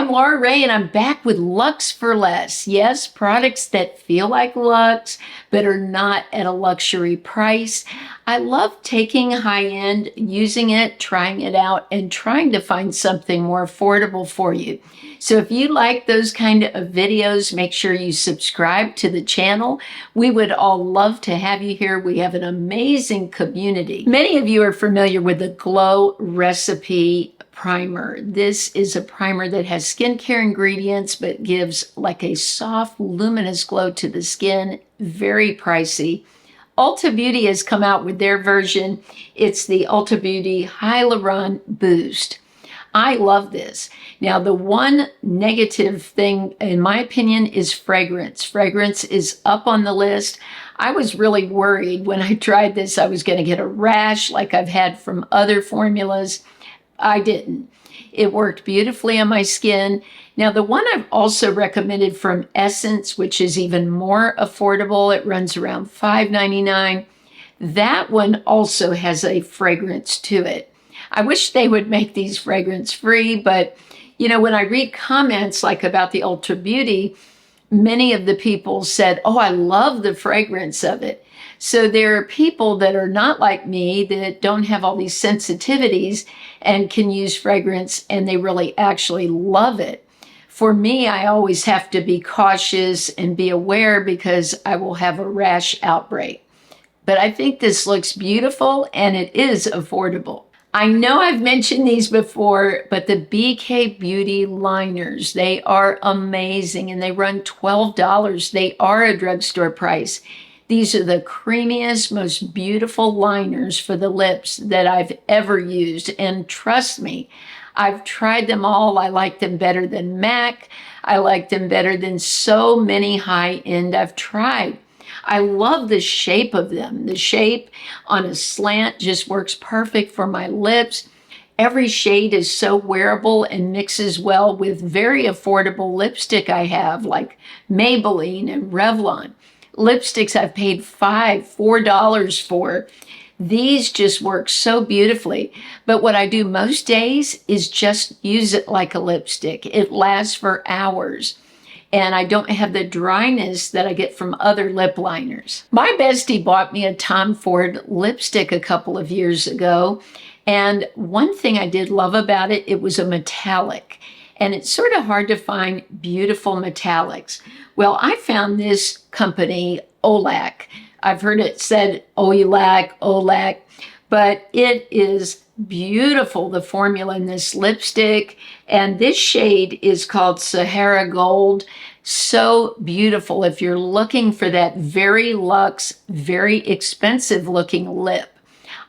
I'm Laura Ray, and I'm back with Luxe for Less. Yes, products that feel like luxe, but are not at a luxury price. I love taking high-end, using it, trying it out, and trying to find something more affordable for you. So if you like those kind of videos, make sure you subscribe to the channel. We would all love to have you here. We have an amazing community. Many of you are familiar with the Glow Recipe Primer. This is a primer that has skincare ingredients but gives like a soft, luminous glow to the skin. Very pricey. Ulta Beauty has come out with their version. It's the Ulta Beauty Hyaluronic Boost. I love this. Now, the one negative thing, in my opinion, is fragrance. Fragrance is up on the list. I was really worried when I tried this I was going to get a rash like I've had from other formulas. I didn't. It worked beautifully on my skin. Now, the one I've also recommended from Essence, which is even more affordable, it runs around $5.99. That one also has a fragrance to it. I wish they would make these fragrance free, but you know, when I read comments like about the Ulta Beauty, many of the people said, oh, I love the fragrance of it. So there are people that are not like me that don't have all these sensitivities and can use fragrance and they really actually love it. For me, I always have to be cautious and be aware because I will have a rash outbreak. But I think this looks beautiful and it is affordable. I know I've mentioned these before, but the BK Beauty liners, they are amazing and they run $12. They are a drugstore price. These are the creamiest, most beautiful liners for the lips that I've ever used. And trust me, I've tried them all. I like them better than MAC. I like them better than so many high-end I've tried. I love the shape of them. The shape on a slant just works perfect for my lips. Every shade is so wearable and mixes well with very affordable lipstick I have, like Maybelline and Revlon. Lipsticks I've paid $4 for. These just work so beautifully. But what I do most days is just use it like a lipstick. It lasts for hours. And I don't have the dryness that I get from other lip liners. My bestie bought me a Tom Ford lipstick a couple of years ago. And one thing I did love about it, it was a metallic. And it's sort of hard to find beautiful metallics. Well, I found this company, Oulac. I've heard it said Oulac, but it is beautiful, the formula in this lipstick. And this shade is called Sahara Gold. So beautiful if you're looking for that very luxe, very expensive looking lip.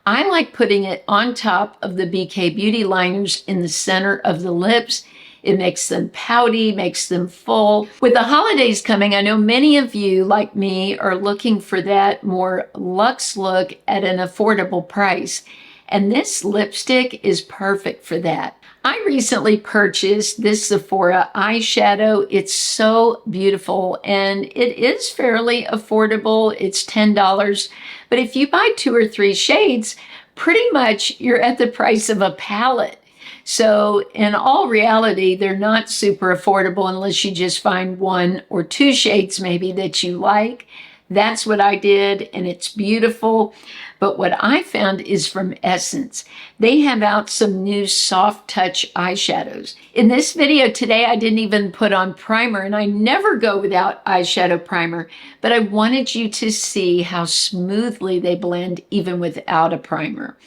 I like putting it on top of the BK Beauty liners in the center of the lips. It makes them pouty, makes them full. With the holidays coming, I know many of you, like me, are looking for that more luxe look at an affordable price. And this lipstick is perfect for that. I recently purchased this Sephora eyeshadow. It's so beautiful and it is fairly affordable. It's $10. But if you buy 2 or 3 shades, pretty much you're at the price of a palette. So in all reality, they're not super affordable unless you just find 1 or 2 shades maybe that you like. That's what I did, and it's beautiful. But what I found is from Essence. They have out some new soft touch eyeshadows. In this video today, I didn't even put on primer, and I never go without eyeshadow primer, but I wanted you to see how smoothly they blend even without a primer.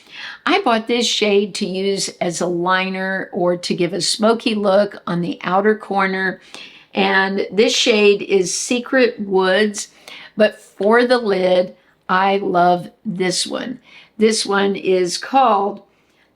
I bought this shade to use as a liner or to give a smoky look on the outer corner. And this shade is Secret Woods. But for the lid, I love this one. This one is called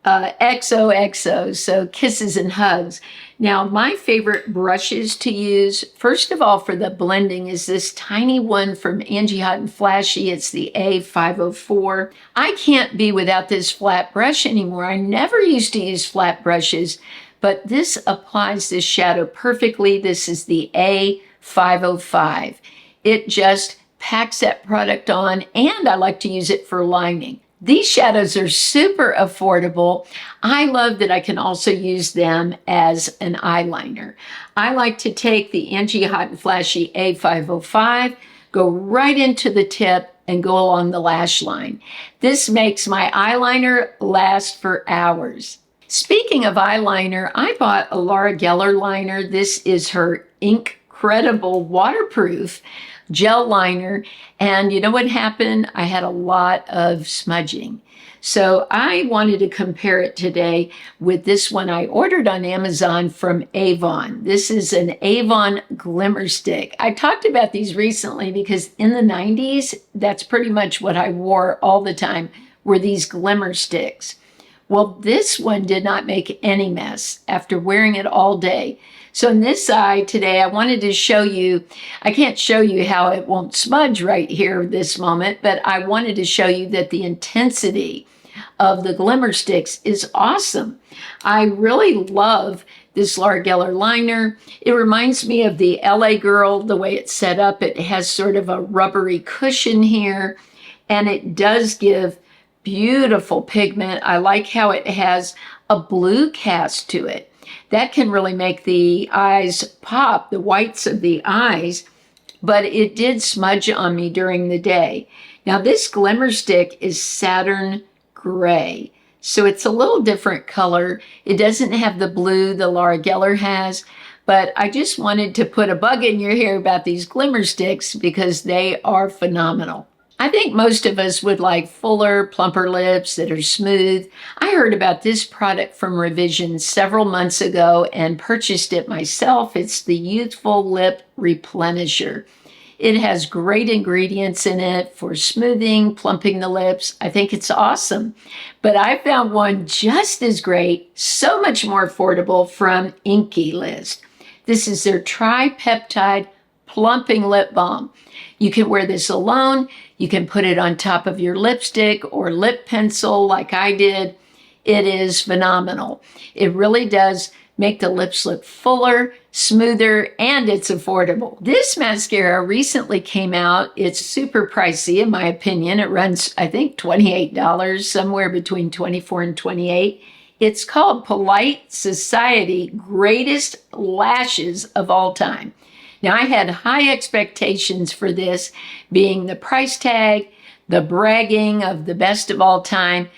XOXO, so Kisses and Hugs. Now, my favorite brushes to use, first of all, for the blending is this tiny one from Angie Hot and Flashy. It's the A504. I can't be without this flat brush anymore. I never used to use flat brushes, but this applies this shadow perfectly. This is the A505. It just packs that product on, and I like to use it for lining. These shadows are super affordable. I love that I can also use them as an eyeliner. I like to take the Angie Hot and Flashy A505, go right into the tip, and go along the lash line. This makes my eyeliner last for hours. Speaking of eyeliner, I bought a Laura Geller liner. This is her incredible waterproof gel liner. And you know what happened? I had a lot of smudging. So I wanted to compare it today with this one I ordered on Amazon from Avon. This is an Avon Glimmer Stick. I talked about these recently because in the 90s, that's pretty much what I wore all the time, were these glimmer sticks. Well, this one did not make any mess after wearing it all day. So in this eye today, I wanted to show you, I can't show you how it won't smudge right here this moment, but I wanted to show you that the intensity of the glimmer sticks is awesome. I really love this Laura Geller liner. It reminds me of the LA Girl, the way it's set up. It has sort of a rubbery cushion here, and it does give beautiful pigment. I like how it has a blue cast to it. That can really make the eyes pop, the whites of the eyes, but it did smudge on me during the day. Now this glimmer stick is Saturn Gray, so it's a little different color. It doesn't have the blue the Laura Geller has, but I just wanted to put a bug in your ear about these glimmer sticks because they are phenomenal. I think most of us would like fuller, plumper lips that are smooth. I heard about this product from Revision several months ago and purchased it myself. It's the Youthful Lip Replenisher. It has great ingredients in it for smoothing, plumping the lips. I think it's awesome. But I found one just as great, so much more affordable from Inky List. This is their Tripeptide Plumping Lip Balm. You can wear this alone. You can put it on top of your lipstick or lip pencil like I did. It is phenomenal. It really does make the lips look fuller, smoother, and it's affordable. This mascara recently came out. It's super pricey in my opinion. It runs, I think, $28, somewhere between $24 and $28. It's called Polite Society Greatest Lashes of All Time. Now, I had high expectations for this, being the price tag, the bragging of the best of all time.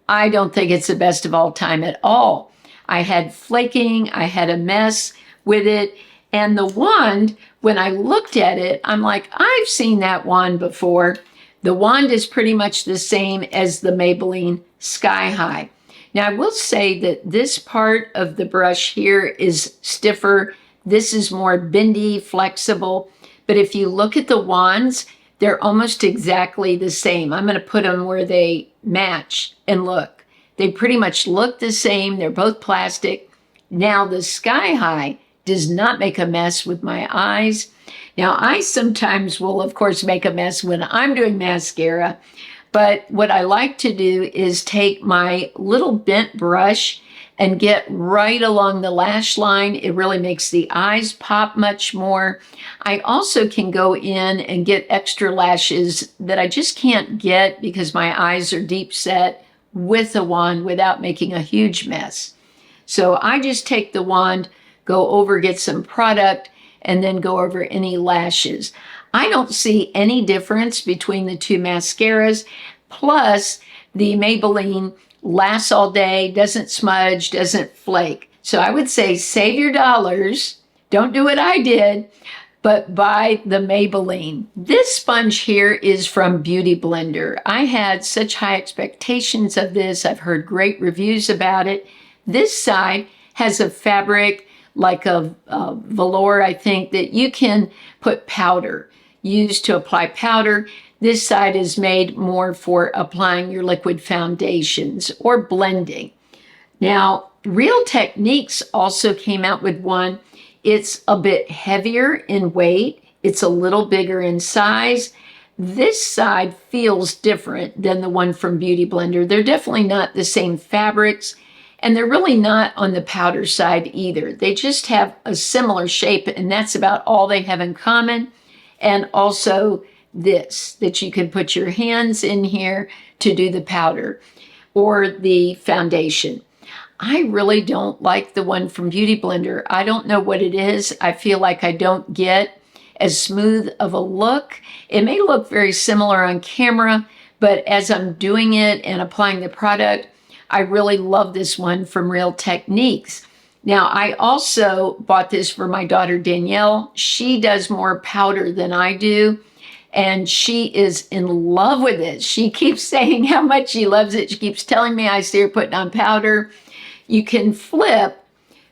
I don't think it's the best of all time at all. I had flaking, I had a mess with it, and the wand, when I looked at it, I'm like, I've seen that wand before. The wand is pretty much the same as the Maybelline Sky High. Now, I will say that this part of the brush here is stiffer. This is more bendy, flexible. But if you look at the wands, they're almost exactly the same. I'm going to put them where they match and look. They pretty much look the same. They're both plastic. Now, the Sky High does not make a mess with my eyes. Now, I sometimes will, of course, make a mess when I'm doing mascara. But what I like to do is take my little bent brush and get right along the lash line. It really makes the eyes pop much more. I also can go in and get extra lashes that I just can't get because my eyes are deep set with a wand without making a huge mess. So I just take the wand, go over, get some product, and then go over any lashes. I don't see any difference between the two mascaras. Plus, the Maybelline lasts all day, doesn't smudge, doesn't flake. So I would say save your dollars. Don't do what I did, but buy the Maybelline. This sponge here is from Beauty Blender. I had such high expectations of this. I've heard great reviews about it. This side has a fabric like a velour, I think, that you can put powder, use to apply powder. This side is made more for applying your liquid foundations or blending. Now, Real Techniques also came out with one. It's a bit heavier in weight. It's a little bigger in size. This side feels different than the one from Beauty Blender. They're definitely not the same fabrics, and they're really not on the powder side either. They just have a similar shape, and that's about all they have in common. And also, this, that you can put your hands in here to do the powder or the foundation. I really don't like the one from Beauty Blender. I don't know what it is. I feel like I don't get as smooth of a look. It may look very similar on camera, but as I'm doing it and applying the product, I really love this one from Real Techniques. Now, I also bought this for my daughter Danielle. She does more powder than I do, and she is in love with it. She keeps saying how much she loves it. She keeps telling me I see her putting on powder. You can flip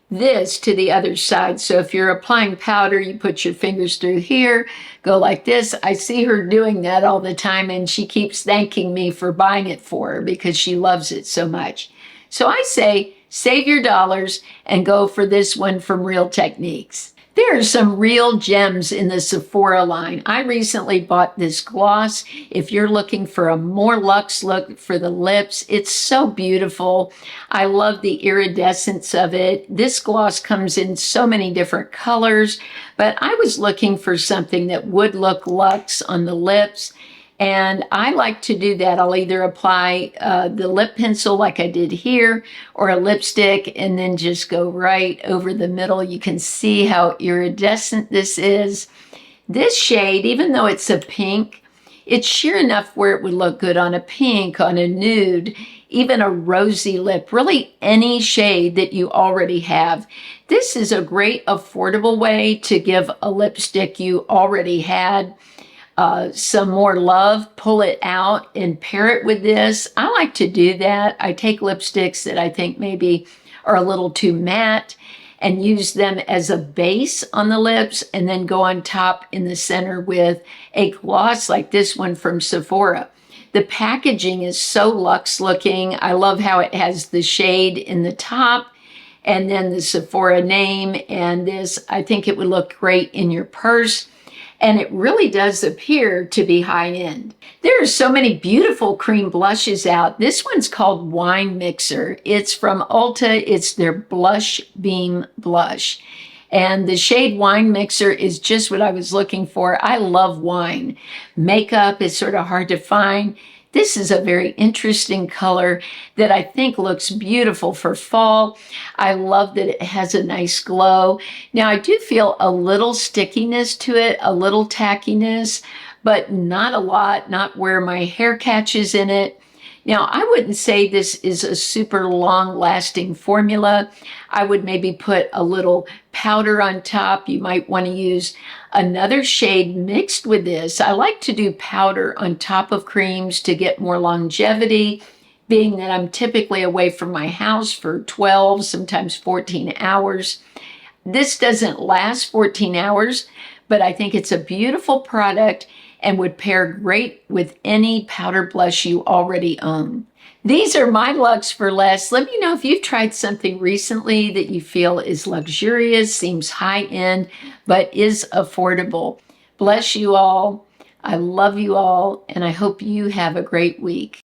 this to the other side. So if you're applying powder, you put your fingers through here, go like this. I see her doing that all the time, and she keeps thanking me for buying it for her because she loves it so much. So I say, save your dollars and go for this one from Real Techniques. There are some real gems in the Sephora line. I recently bought this gloss. If you're looking for a more luxe look for the lips, it's so beautiful. I love the iridescence of it. This gloss comes in so many different colors, but I was looking for something that would look luxe on the lips. And I like to do that. I'll either apply the lip pencil like I did here, or a lipstick, and then just go right over the middle. You can see how iridescent this is. This shade, even though it's a pink, it's sheer enough where it would look good on a pink, on a nude, even a rosy lip, really any shade that you already have. This is a great affordable way to give a lipstick you already had some more love, pull it out and pair it with this. I like to do that. I take lipsticks that I think maybe are a little too matte and use them as a base on the lips, and then go on top in the center with a gloss like this one from Sephora. The packaging is so luxe looking. I love how it has the shade in the top and then the Sephora name, and this, I think it would look great in your purse. And it really does appear to be high-end. There are so many beautiful cream blushes out. This one's called Wine Mixer. It's from Ulta. It's their Blush Beam Blush. And the shade Wine Mixer is just what I was looking for. I love wine. Makeup is sort of hard to find. This is a very interesting color that I think looks beautiful for fall. I love that it has a nice glow. Now, I do feel a little stickiness to it, a little tackiness, but not a lot, not where my hair catches in it. Now, I wouldn't say this is a super long-lasting formula. I would maybe put a little powder on top. You might want to use another shade mixed with this. I like to do powder on top of creams to get more longevity, being that I'm typically away from my house for 12, sometimes 14 hours. This doesn't last 14 hours, but I think it's a beautiful product and would pair great with any powder blush you already own. These are my looks for less. Let me know if you've tried something recently that you feel is luxurious, seems high-end, but is affordable. Bless you all. I love you all, and I hope you have a great week.